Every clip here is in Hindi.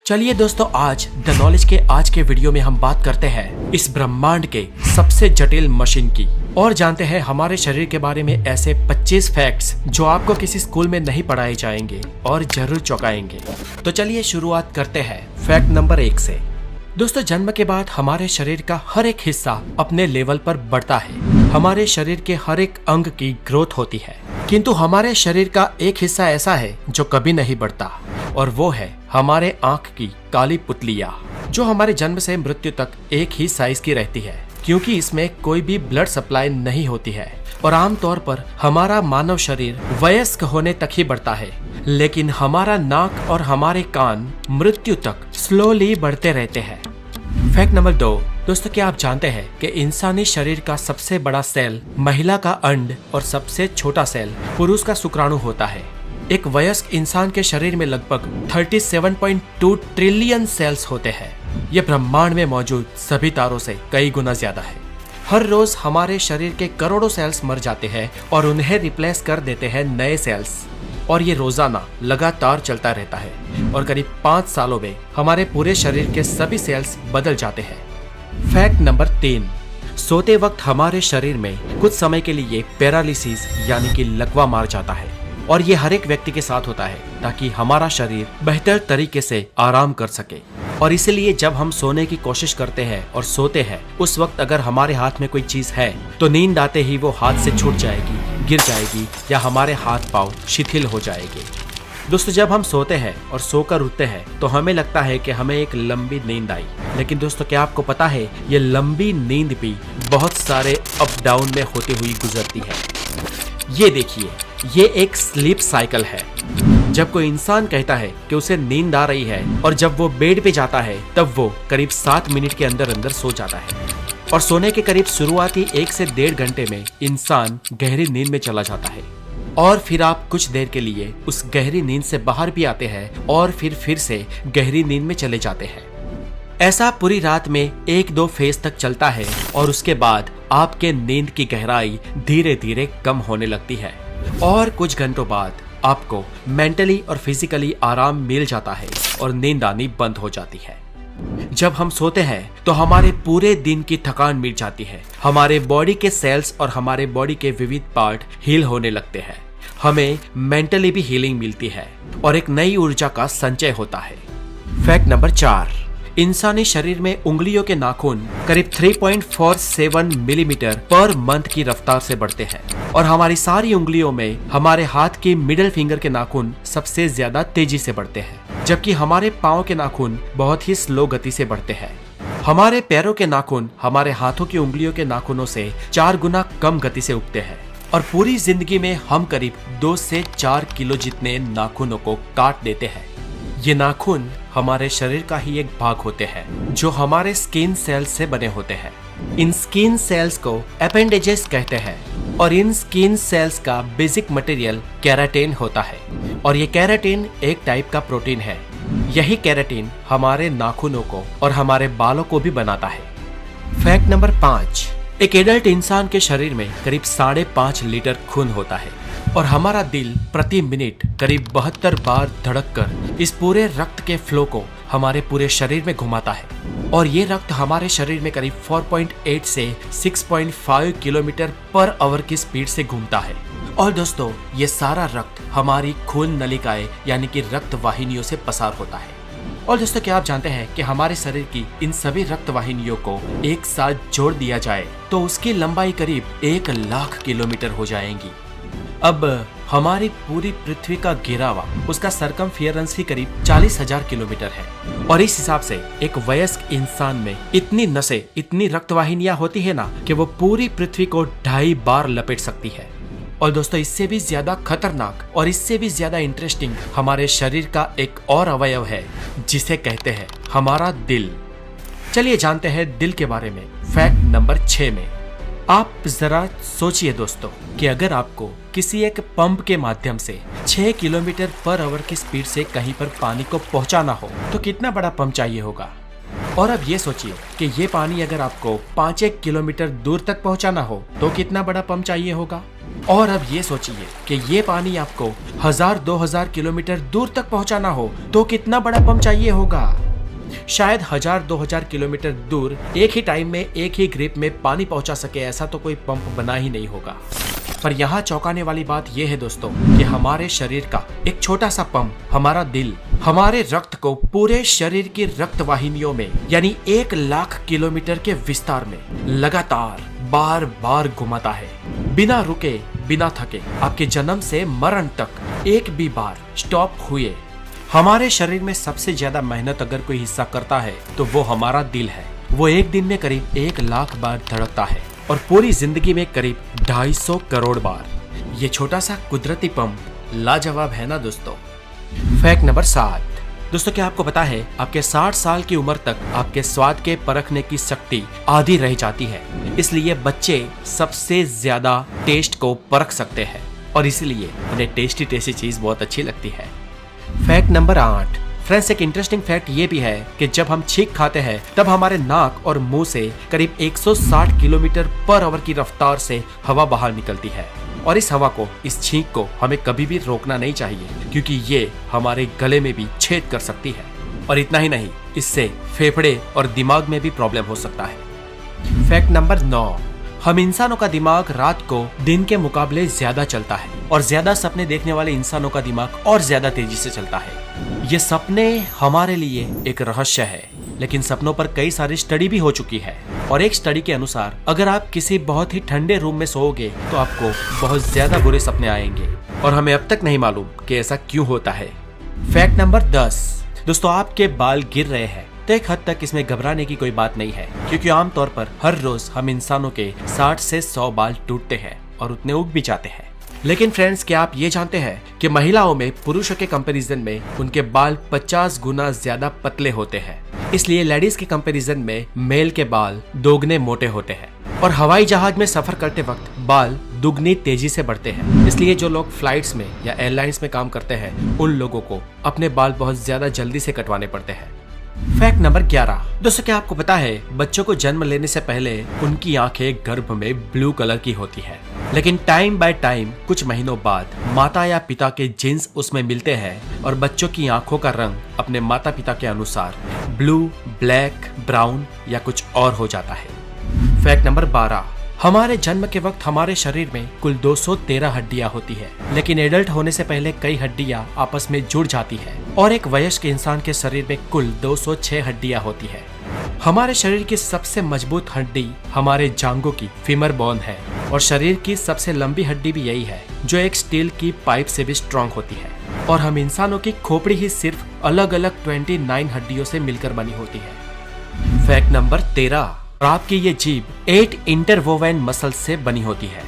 चलिए दोस्तों, आज द नॉलेज के आज के वीडियो में हम बात करते हैं इस ब्रह्मांड के सबसे जटिल मशीन की और जानते हैं हमारे शरीर के बारे में ऐसे 25 फैक्ट्स जो आपको किसी स्कूल में नहीं पढ़ाए जाएंगे और जरूर चौंकाएंगे। तो चलिए शुरुआत करते हैं फैक्ट नंबर 1 से। दोस्तों, जन्म के बाद हमारे शरीर का हर एक हिस्सा अपने लेवल पर बढ़ता है। हमारे शरीर के हर एक अंग की ग्रोथ होती है, किंतु हमारे शरीर का एक हिस्सा ऐसा है जो कभी नहीं बढ़ता और वो है हमारे आंख की काली पुतलियाँ, जो हमारे जन्म से मृत्यु तक एक ही साइज की रहती है क्योंकि इसमें कोई भी ब्लड सप्लाई नहीं होती है और आमतौर पर हमारा मानव शरीर वयस्क होने तक ही बढ़ता है, लेकिन हमारा नाक और हमारे कान मृत्यु तक स्लोली बढ़ते रहते हैं। Fact number 2। दोस्तों, क्या आप जानते हैं कि इंसानी शरीर का सबसे बड़ा सेल महिला का अंड और सबसे छोटा सेल पुरुष का शुक्राणु होता है। एक वयस्क इंसान के शरीर में लगभग 37.2 ट्रिलियन सेल्स होते हैं। ये ब्रह्मांड में मौजूद सभी तारों से कई गुना ज्यादा है। हर रोज हमारे शरीर के करोड़ों सेल्स मर जाते हैं और उन्हें रिप्लेस कर देते हैं नए सेल्स, और ये रोजाना लगातार चलता रहता है और करीब 5 सालों में हमारे पूरे शरीर के सभी सेल्स बदल जाते हैं। Fact number 3। सोते वक्त हमारे शरीर में कुछ समय के लिए पैरालिसिस यानी कि लकवा मार जाता है और ये हर एक व्यक्ति के साथ होता है ताकि हमारा शरीर बेहतर तरीके से आराम कर सके। और इसीलिए जब हम सोने की कोशिश करते हैं और सोते हैं, उस वक्त अगर हमारे हाथ में कोई चीज है तो नींद आते ही वो हाथ से छूट जाएगी, गिर जाएगी या हमारे हाथ पांव शिथिल हो जाएंगे। दोस्तों, जब हम सोते हैं और सोकर उठते हैं तो हमें लगता है कि हमें एक लंबी नींद आई, लेकिन दोस्तों क्या आपको पता है ये लंबी नींद भी बहुत सारे अप डाउन में होती हुई गुजरती है। ये देखिए, ये एक स्लीप साइकिल है। जब कोई इंसान कहता है कि उसे नींद आ रही है और जब वो बेड पे जाता है तब वो करीब 7 मिनट के अंदर अंदर सो जाता है और सोने के करीब शुरुआती 1 से 1.5 घंटे में इंसान गहरी नींद में चला जाता है और फिर आप कुछ देर के लिए उस गहरी नींद से बाहर भी आते हैं और फिर से गहरी नींद में चले जाते हैं। ऐसा पूरी रात में 1-2 फेज तक चलता है और उसके बाद आपके नींद की गहराई धीरे धीरे कम होने लगती है और कुछ घंटों बाद आपको मेंटली और फिजिकली आराम मिल जाता है और नींद आनी बंद हो जाती है। जब हम सोते हैं तो हमारे पूरे दिन की थकान मिट जाती है, हमारे बॉडी के सेल्स और हमारे बॉडी के विविध पार्ट हील होने लगते हैं, हमें मेंटली भी हीलिंग मिलती है और एक नई ऊर्जा का संचय होता है। Fact number 4। इंसानी शरीर में उंगलियों के नाखून करीब 3.47 मिलीमीटर पर मंथ की रफ्तार से बढ़ते हैं और हमारी सारी उंगलियों में हमारे हाथ की मिडिल फिंगर के नाखून सबसे ज्यादा तेजी से बढ़ते हैं, जबकि हमारे पाँव के नाखून बहुत ही स्लो गति से बढ़ते हैं। हमारे पैरों के नाखून हमारे हाथों की उंगलियों के नाखूनों से 4 गुना कम गति से उगते हैं और पूरी जिंदगी में हम करीब 2 से 4 किलो जितने नाखूनों को काट देते हैं। ये नाखून हमारे शरीर का ही एक भाग होते हैं जो हमारे स्किन सेल्स से बने होते हैं। इन स्किन सेल्स को एपेंडेजेस कहते हैं और इन स्किन सेल्स का बेसिक मटेरियल केराटिन होता है और ये केराटिन एक टाइप का प्रोटीन है। यही केराटिन हमारे नाखूनों को और हमारे बालों को भी बनाता है। Fact number 5। एक एडल्ट इंसान के शरीर में करीब 5.5 लीटर खून होता है और हमारा दिल प्रति मिनट करीब 72 बार धड़ककर इस पूरे रक्त के फ्लो को हमारे पूरे शरीर में घुमाता है और ये रक्त हमारे शरीर में करीब 4.8 से 6.5 किलोमीटर पर आवर की स्पीड से घूमता है। और दोस्तों, ये सारा रक्त हमारी खून नलिकाएं यानी कि रक्त वाहिनियों से पसार होता है। और दोस्तों, क्या आप जानते हैं कि हमारे शरीर की इन सभी रक्त वाहिनियों को एक साथ जोड़ दिया जाए तो उसकी लंबाई करीब 1 लाख किलोमीटर हो जाएगी। अब हमारी पूरी पृथ्वी का घेरावा, उसका सरकमफियरेंस ही करीब 40,000 किलोमीटर है और इस हिसाब से एक वयस्क इंसान में इतनी नसें, इतनी रक्तवाहिनियां होती है ना कि वो पूरी पृथ्वी को 2.5 बार लपेट सकती है। और दोस्तों, इससे भी ज्यादा खतरनाक और इससे भी ज्यादा इंटरेस्टिंग हमारे शरीर का एक और अवयव है जिसे कहते हैं हमारा दिल। चलिए जानते हैं दिल के बारे में फैक्ट नंबर 6 में। आप जरा सोचिए दोस्तों कि अगर आपको किसी एक पंप के माध्यम से 6 किलोमीटर पर आवर की स्पीड से कहीं पर पानी को पहुंचाना हो तो कितना बड़ा पंप चाहिए होगा। और अब ये सोचिए कि ये पानी अगर आपको 5-1 किलोमीटर दूर तक पहुंचाना हो तो कितना बड़ा पंप चाहिए होगा। और अब ये सोचिए कि ये पानी आपको 1000-2000 किलोमीटर दूर तक पहुंचाना हो तो कितना बड़ा पंप चाहिए होगा। शायद 1000-2000 किलोमीटर दूर एक ही टाइम में एक ही ग्रिप में पानी पहुंचा सके ऐसा तो कोई पंप बना ही नहीं होगा। पर यहाँ चौंकाने वाली बात यह है दोस्तों कि हमारे शरीर का एक छोटा सा पंप, हमारा दिल, हमारे रक्त को पूरे शरीर की रक्त वाहिनियों में यानी 1 लाख किलोमीटर के विस्तार में लगातार बार बार घुमाता है, बिना रुके बिना थके। आपके जन्म से मरण तक एक भी बार स्टॉप हुए। हमारे शरीर में सबसे ज्यादा मेहनत अगर कोई हिस्सा करता है तो वो हमारा दिल है। वो एक दिन में करीब 1 लाख बार धड़कता है और पूरी जिंदगी में करीब 250 करोड़ बार। ये छोटा सा कुदरती पंप लाजवाब है ना दोस्तों। Fact number 7। दोस्तों क्या आपको पता है आपके 60 साल की उम्र तक आपके स्वाद के परखने की शक्ति आधी रह जाती है, इसलिए बच्चे सबसे ज्यादा टेस्ट को परख सकते हैं और इसीलिए उन्हें टेस्टी टेस्टी चीज बहुत अच्छी लगती है। Fact number 8। फ्रेंड्स एक इंटरेस्टिंग फैक्ट ये भी है कि जब हम छींक खाते हैं तब हमारे नाक और मुंह से करीब 160 किलोमीटर पर आवर की रफ्तार से हवा बाहर निकलती है और इस हवा को, इस छींक को हमें कभी भी रोकना नहीं चाहिए क्योंकि ये हमारे गले में भी छेद कर सकती है। और इतना ही नहीं, इससे फेफड़े और दिमाग में भी प्रॉब्लम हो सकता है। Fact number 9। हम इंसानों का दिमाग रात को दिन के मुकाबले ज्यादा चलता है और ज्यादा सपने देखने वाले इंसानों का दिमाग और ज्यादा तेजी से चलता है। ये सपने हमारे लिए एक रहस्य है, लेकिन सपनों पर कई सारी स्टडी भी हो चुकी है और एक स्टडी के अनुसार अगर आप किसी बहुत ही ठंडे रूम में सोओगे तो आपको बहुत ज्यादा बुरे सपने आएंगे और हमें अब तक नहीं मालूम कि ऐसा क्यों होता है। Fact number 10। दोस्तों आपके बाल गिर रहे हैं तो एक हद तक इसमें घबराने की कोई बात नहीं है क्योंकि आमतौर पर हर रोज हम इंसानों के 60 से 100 बाल टूटते हैं और उतने उग भी जाते हैं। लेकिन फ्रेंड्स क्या आप ये जानते हैं कि महिलाओं में पुरुषों के कंपैरिजन में उनके बाल 50 गुना ज्यादा पतले होते हैं, इसलिए लेडीज के कंपैरिजन में मेल के बाल दोगुने मोटे होते हैं और हवाई जहाज में सफर करते वक्त बाल दुगनी तेजी से बढ़ते हैं। इसलिए जो लोग फ्लाइट्स में या एयरलाइंस में काम करते हैं उन लोगों को अपने बाल बहुत ज्यादा जल्दी से कटवाने पड़ते हैं। Fact number 11। दोस्तों क्या आपको पता है बच्चों को जन्म लेने से पहले उनकी आंखें गर्भ में ब्लू कलर की होती है, लेकिन टाइम बाय टाइम कुछ महीनों बाद माता या पिता के जीन्स उसमें मिलते हैं और बच्चों की आंखों का रंग अपने माता पिता के अनुसार ब्लू, ब्लैक, ब्राउन या कुछ और हो जाता है। Fact number 12। हमारे जन्म के वक्त हमारे शरीर में कुल 213 हड्डियां होती है, लेकिन एडल्ट होने से पहले कई हड्डियां आपस में जुड़ जाती है और एक वयस्क इंसान के शरीर में कुल 206 हड्डियां होती है। हमारे शरीर की सबसे मजबूत हड्डी हमारे जांघों की फीमर बोन है और शरीर की सबसे लंबी हड्डी भी यही है जो एक स्टील की पाइप से भी स्ट्रॉन्ग होती है। और हम इंसानों की खोपड़ी ही सिर्फ अलग अलग 29 हड्डियों से मिलकर बनी होती है। Fact number 13। आपकी ये जीभ 8 इंटरवोवेन मसल से बनी होती है।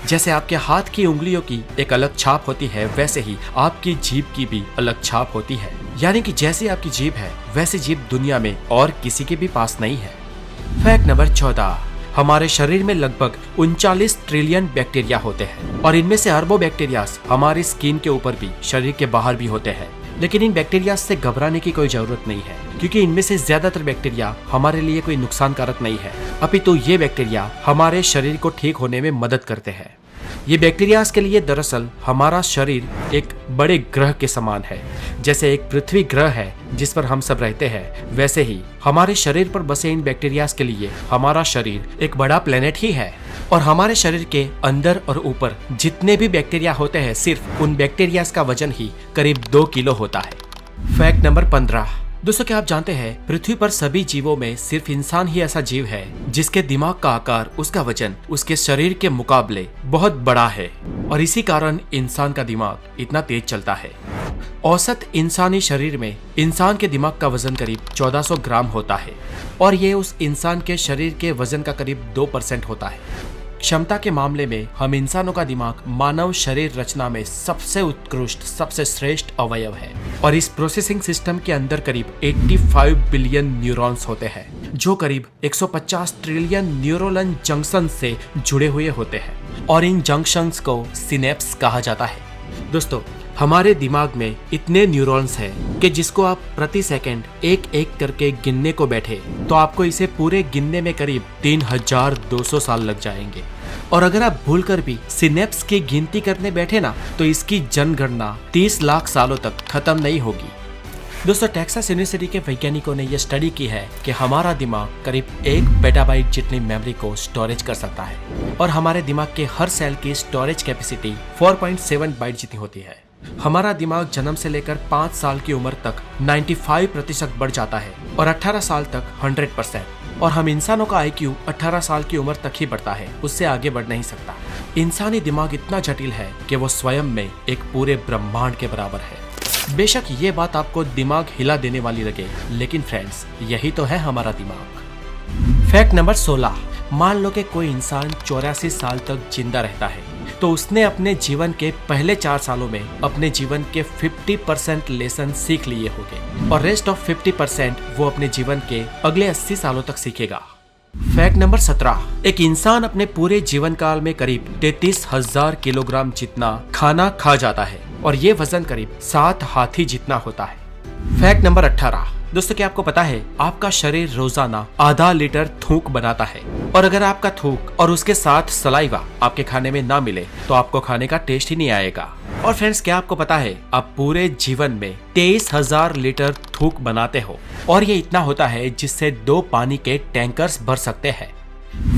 जैसे आपके हाथ की उंगलियों की एक अलग छाप होती है वैसे ही आपकी जीभ की भी अलग छाप होती है, यानी कि जैसी आपकी जीभ है वैसी जीभ दुनिया में और किसी के भी पास नहीं है। Fact number 14। हमारे शरीर में लगभग 39 ट्रिलियन बैक्टीरिया होते हैं और इनमें से अरबों बैक्टीरिया हमारी स्किन के ऊपर भी, शरीर के बाहर भी होते हैं। लेकिन इन बैक्टीरिया से घबराने की कोई जरूरत नहीं है क्योंकि इनमें से ज्यादातर बैक्टीरिया हमारे लिए कोई नुकसानकारक नहीं है, अपितु ये बैक्टीरिया हमारे शरीर को ठीक होने में मदद करते हैं। ये बैक्टीरियाज के लिए दरअसल हमारा शरीर एक बड़े ग्रह के समान है। जैसे एक पृथ्वी ग्रह है जिस पर हम सब रहते हैं, वैसे ही हमारे शरीर पर बसे इन बैक्टीरियाज के लिए हमारा शरीर एक बड़ा प्लेनेट ही है। और हमारे शरीर के अंदर और ऊपर जितने भी बैक्टीरिया होते हैं, सिर्फ उन बैक्टीरियाज का वजन ही करीब 2 किलो होता है। Fact number 15। दोस्तों क्या आप जानते हैं पृथ्वी पर सभी जीवों में सिर्फ इंसान ही ऐसा जीव है जिसके दिमाग का आकार, उसका वजन उसके शरीर के मुकाबले बहुत बड़ा है और इसी कारण इंसान का दिमाग इतना तेज चलता है। औसत इंसानी शरीर में इंसान के दिमाग का वजन करीब 1400 ग्राम होता है और ये उस इंसान के शरीर के वजन का करीब 2% होता है। क्षमता के मामले में हम इंसानों का दिमाग मानव शरीर रचना में सबसे उत्कृष्ट, सबसे श्रेष्ठ अवयव है और इस प्रोसेसिंग सिस्टम के अंदर करीब 85 बिलियन न्यूरॉन्स होते हैं जो करीब 150 ट्रिलियन न्यूरोनल जंक्शन से जुड़े हुए होते हैं और इन जंक्शंस को सिनेप्स कहा जाता है। दोस्तों हमारे दिमाग में इतने न्यूरॉन्स हैं कि जिसको आप प्रति सेकंड एक एक करके गिनने को बैठे तो आपको इसे पूरे गिनने में करीब 3200 साल लग जाएंगे। और अगर आप भूलकर भी सिनेप्स की गिनती करने बैठे ना तो इसकी जनगणना 30 लाख सालों तक खत्म नहीं होगी। दोस्तों, टेक्सास यूनिवर्सिटी के वैज्ञानिकों ने यह स्टडी की है कि हमारा दिमाग करीब 1 पेटाबाइट जितनी मेमोरी को स्टोरेज कर सकता है और हमारे दिमाग के हर सेल की स्टोरेज कैपेसिटी 4.7 बाइट जितनी होती है। हमारा दिमाग जन्म से लेकर 5 साल की उम्र तक 95% बढ़ जाता है और 18 साल तक 100%। और हम इंसानों का IQ 18 साल की उम्र तक ही बढ़ता है, उससे आगे बढ़ नहीं सकता। इंसानी दिमाग इतना जटिल है कि वो स्वयं में एक पूरे ब्रह्मांड के बराबर है। बेशक ये बात आपको दिमाग हिला देने वाली लगे, लेकिन फ्रेंड्स यही तो है हमारा दिमाग। Fact number 16। मान लो कि कोई इंसान 84 साल तक जिंदा रहता है तो उसने अपने जीवन के पहले 4 सालों में अपने जीवन के 50% लेसन सीख लिए होंगे और रेस्ट ऑफ 50% वो अपने जीवन के अगले 80 सालों तक सीखेगा। Fact number 17। एक इंसान अपने पूरे जीवन काल में करीब 33,000 किलोग्राम जितना खाना खा जाता है और ये वजन करीब 7 हाथी जितना होता है। Fact number 18। दोस्तों, क्या आपको पता है आपका शरीर रोजाना आधा लीटर थूक बनाता है और अगर आपका थूक और उसके साथ सलाइवा आपके खाने में ना मिले तो आपको खाने का टेस्ट ही नहीं आएगा। और फ्रेंड्स, क्या आपको पता है आप पूरे जीवन में 23,000 लीटर थूक बनाते हो और ये इतना होता है जिससे 2 पानी के टैंकर्स भर सकते हैं।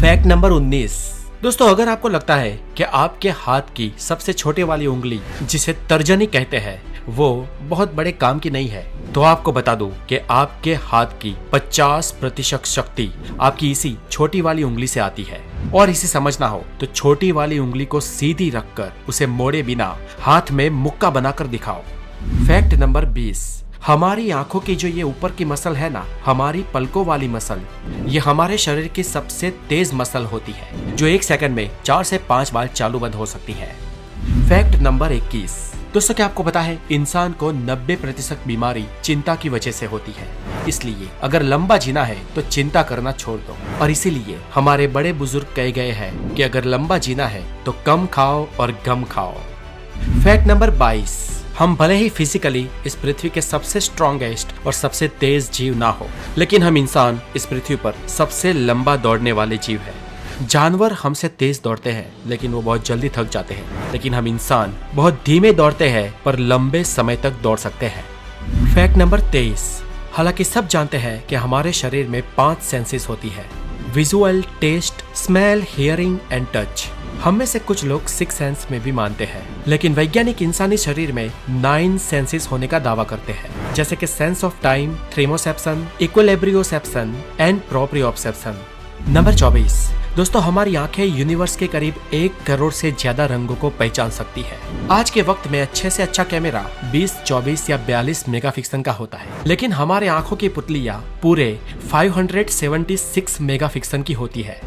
Fact number 19। दोस्तों, अगर आपको लगता है कि आपके हाथ की सबसे छोटे वाली उंगली जिसे तर्जनी कहते हैं वो बहुत बड़े काम की नहीं है तो आपको बता दूं कि आपके हाथ की 50% शक्ति आपकी इसी छोटी वाली उंगली से आती है। और इसे समझना हो तो छोटी वाली उंगली को सीधी रखकर उसे मोड़े बिना हाथ में मुक्का बनाकर दिखाओ। Fact number 20। हमारी आंखों की जो ये ऊपर की मसल है ना, हमारी पलकों वाली मसल, ये हमारे शरीर की सबसे तेज मसल होती है जो 1 सेकंड में 4 से 5 बार चालू बंद हो सकती है। Fact number 21। दोस्तों, क्या आपको पता है इंसान को 90% बीमारी चिंता की वजह से होती है। इसलिए अगर लंबा जीना है तो चिंता करना छोड़ दो। और इसीलिए हमारे बड़े बुजुर्ग कह गए हैं कि अगर लंबा जीना है तो कम खाओ और गम खाओ। Fact number 22। हम भले ही फिजिकली इस पृथ्वी के सबसे स्ट्रॉन्गेस्ट और सबसे तेज जीव ना हो, लेकिन हम इंसान इस पृथ्वी पर सबसे लंबा दौड़ने वाले जीव है। जानवर हमसे तेज दौड़ते हैं लेकिन वो बहुत जल्दी थक जाते हैं, लेकिन हम इंसान बहुत धीमे दौड़ते हैं पर लंबे समय तक दौड़ सकते हैं। Fact number 23। हालांकि सब जानते हैं कि हमारे शरीर में 5 सेंसेस होती है: visual, taste, smell, hearing and touch. हम में से कुछ लोग 6 सेंस में भी मानते हैं, लेकिन वैज्ञानिक इंसानी शरीर में 9 सेंसेस होने का दावा करते हैं, जैसे कि sense of time, thermoception, equilibrioception and proprioception. Number 24। दोस्तों, हमारी आंखें यूनिवर्स के करीब 1 करोड़ से ज्यादा रंगों को पहचान सकती है। आज के वक्त में अच्छे से अच्छा कैमरा 20, 24 या 42 मेगापिक्सल का होता है, लेकिन हमारे आंखों की पुतलियां पूरे 576 मेगापिक्सल की होती है।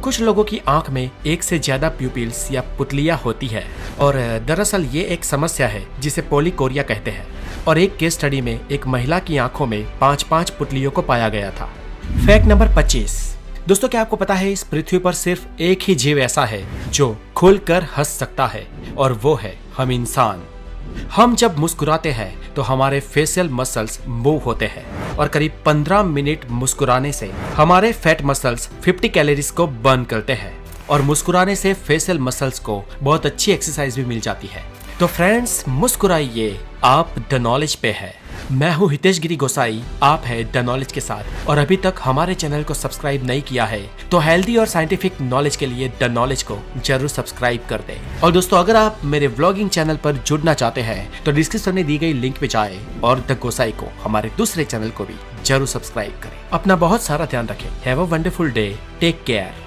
कुछ लोगों की आंख में 1 से ज्यादा प्यूपिल्स या पुतलियां होती है और दरअसल ये एक समस्या है जिसे पॉलीकोरिया कहते हैं। और एक केस स्टडी में एक महिला की आंखों में 5-5 पुतलियों को पाया गया था। Fact number 25। दोस्तों, क्या आपको पता है इस पृथ्वी पर सिर्फ एक ही जीव ऐसा है जो खुलकर हंस सकता है और वो है हम इंसान। हम जब मुस्कुराते हैं तो हमारे फेशियल मसल्स मूव होते हैं और करीब 15 मिनट मुस्कुराने से हमारे फैट मसल्स 50 कैलोरीज को बर्न करते हैं और मुस्कुराने से फेशियल मसल्स को बहुत अच्छी एक्सरसाइज भी मिल जाती है। तो फ्रेंड्स, मुस्कुराइए, आप द नॉलेज पे है। मैं हूँ हितेश गिरी गोसाई, आप है द नॉलेज के साथ। और अभी तक हमारे चैनल को सब्सक्राइब नहीं किया है तो हेल्दी और साइंटिफिक नॉलेज के लिए द नॉलेज को जरूर सब्सक्राइब कर दें। और दोस्तों, अगर आप मेरे व्लॉगिंग चैनल पर जुड़ना चाहते हैं तो डिस्क्रिप्शन में दी गई लिंक पे जाएं और द गोसाई को, हमारे दूसरे चैनल को भी जरूर सब्सक्राइब करें। अपना बहुत सारा ध्यान रखें। Have a wonderful day, take care.